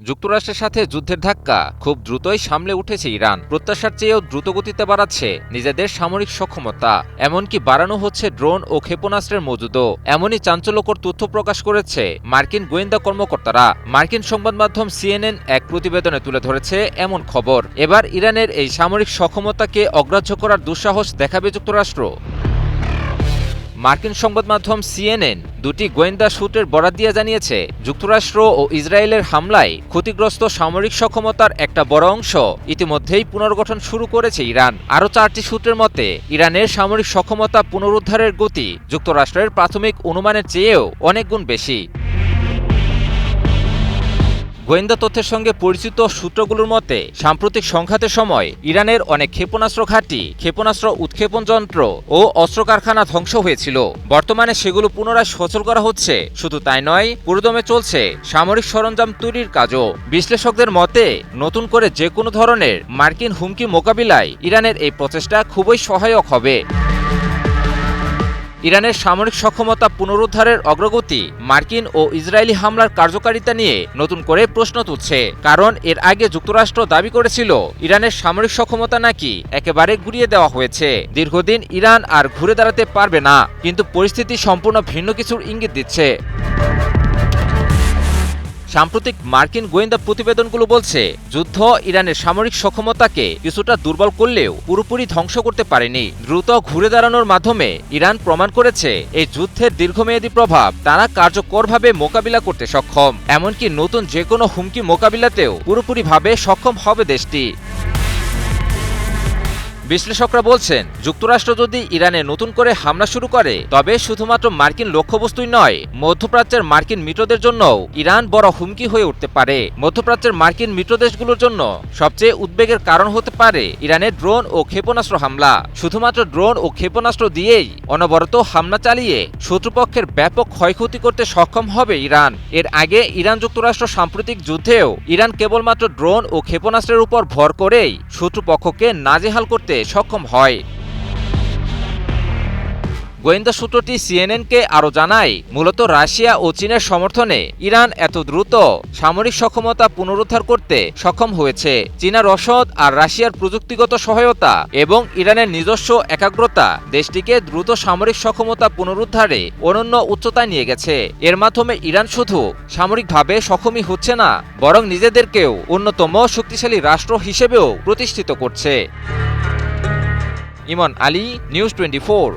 যুক্তরাষ্ট্রের সাথে যুদ্ধের ধাক্কা খুব দ্রুতই সামলে উঠেছে ইরান। প্রত্যাশার চেয়েও দ্রুতগতিতে বাড়াচ্ছে নিজেদের সামরিক সক্ষমতা, এমনকি বাড়ানো হচ্ছে ড্রোন ও ক্ষেপণাস্ত্রের মজুদও। এমনই চাঞ্চল্যকর তথ্য প্রকাশ করেছে মার্কিন গোয়েন্দা কর্মকর্তারা। মার্কিন সংবাদ মাধ্যম সিএনএন এক প্রতিবেদনে তুলে ধরেছে এমন খবর। এবার ইরানের এই সামরিক সক্ষমতাকে অগ্রাহ্য করার দুঃসাহস দেখাবে যুক্তরাষ্ট্র। মার্কিন সংবাদ মাধ্যম সিএনএন দুটি গোয়েন্দা সূত্রের বরাত দিয়ে জানিয়েছে, যুক্তরাষ্ট্র ও ইসরায়েলের হামলায় ক্ষতিগ্রস্ত সামরিক সক্ষমতার একটা বড় অংশ ইতিমধ্যেই পুনর্গঠন শুরু করেছে ইরান। আরও 4টি সূত্রের মতে, ইরানের সামরিক সক্ষমতা পুনরুদ্ধারের গতি যুক্তরাষ্ট্রের প্রাথমিক অনুমানের চেয়েও অনেক গুণ বেশি। গোয়েন্দা তথ্যের সঙ্গে পরিচিত সূত্রগুলোর মতে, সাম্প্রতিক সংঘাতের সময় ইরানের অনেক ক্ষেপণাস্ত্র ঘাঁটি, ক্ষেপণাস্ত্র উৎক্ষেপণ যন্ত্র ও অস্ত্র কারখানা ধ্বংস হয়েছিল। বর্তমানে সেগুলো পুনরায় সচল করা হচ্ছে। শুধু তাই নয়, পুরোদমে চলছে সামরিক সরঞ্জাম তৈরির কাজও। বিশ্লেষকদের মতে, নতুন করে যে কোনো ধরনের মার্কিন হুমকি মোকাবিলায় ইরানের এই প্রচেষ্টা খুবই সহায়ক হবে। ইরানের সামরিক সক্ষমতা পুনরুদ্ধারের অগ্রগতি মার্কিন ও ইসরায়েলি হামলার কার্যকারিতা নিয়ে নতুন করে প্রশ্ন তুলছে। কারণ এর আগে যুক্তরাষ্ট্র দাবি করেছিল ইরানের সামরিক সক্ষমতা নাকি একেবারে গুড়িয়ে দেওয়া হয়েছে। দীর্ঘদিন ইরান আর ঘুরে দাঁড়াতে পারবে না, কিন্তু পরিস্থিতি সম্পূর্ণ ভিন্ন কিছুর ইঙ্গিত দিচ্ছে। সাম্প্রতিক মার্কিন গোয়েন্দা প্রতিবেদনগুলো বলছে, যুদ্ধ ইরানের সামরিক সক্ষমতাকে কিছুটা দুর্বল করলেও পুরোপুরি ধ্বংস করতে পারেনি। দ্রুত ঘুরে দাঁড়ানোর মাধ্যমে ইরান প্রমাণ করেছে এই যুদ্ধের দীর্ঘমেয়াদী প্রভাব তারা কার্যকরভাবে মোকাবিলা করতে সক্ষম। এমনকি নতুন যে কোনো হুমকি মোকাবিলাতেও পুরোপুরিভাবে সক্ষম হবে দেশটি। বিশ্লেষকরা বলছেন, যুক্তরাষ্ট্র যদি ইরানে নতুন করে হামলা শুরু করে, তবে শুধুমাত্র মার্কিন লক্ষ্যবস্তুই নয়, মধ্যপ্রাচ্যের মার্কিন মিত্রদের জন্যও ইরান বড় হুমকি হয়ে উঠতে পারে। মধ্যপ্রাচ্যের মার্কিন মিত্রদেশগুলোর জন্য সবচেয়ে উদ্বেগের কারণ হতে পারে ইরানের ড্রোন ও ক্ষেপণাস্ত্র হামলা। শুধুমাত্র ড্রোন ও ক্ষেপণাস্ত্র দিয়েই অনবরত হামলা চালিয়ে শত্রুপক্ষের ব্যাপক ক্ষয়ক্ষতি করতে সক্ষম হবে ইরান। এর আগে ইরান যুক্তরাষ্ট্র সাম্প্রতিক যুদ্ধেও ইরান কেবলমাত্র ড্রোন ও ক্ষেপণাস্ত্রের উপর ভর করেই শত্রুপক্ষকে নাজেহাল করতে সক্ষম হয়। গোয়েন্দা সূত্রটি সিএনএনকে আরও জানায়, মূলত রাশিয়া ও চীনের সমর্থনে ইরান এত দ্রুত সামরিক সক্ষমতা পুনরুদ্ধার করতে সক্ষম হয়েছে। চীনা রসদ আর রাশিয়ার প্রযুক্তিগত সহায়তা এবং ইরানের নিজস্ব একাগ্রতা দেশটিকে দ্রুত সামরিক সক্ষমতা পুনরুদ্ধারে অনন্য উচ্চতায় নিয়ে গেছে। এর মাধ্যমে ইরান শুধু সামরিকভাবে সক্ষমই হচ্ছে না, বরং নিজেদেরকেও অন্যতম শক্তিশালী রাষ্ট্র হিসেবেও প্রতিষ্ঠিত করছে। ইমন আলী, নিউজ 24।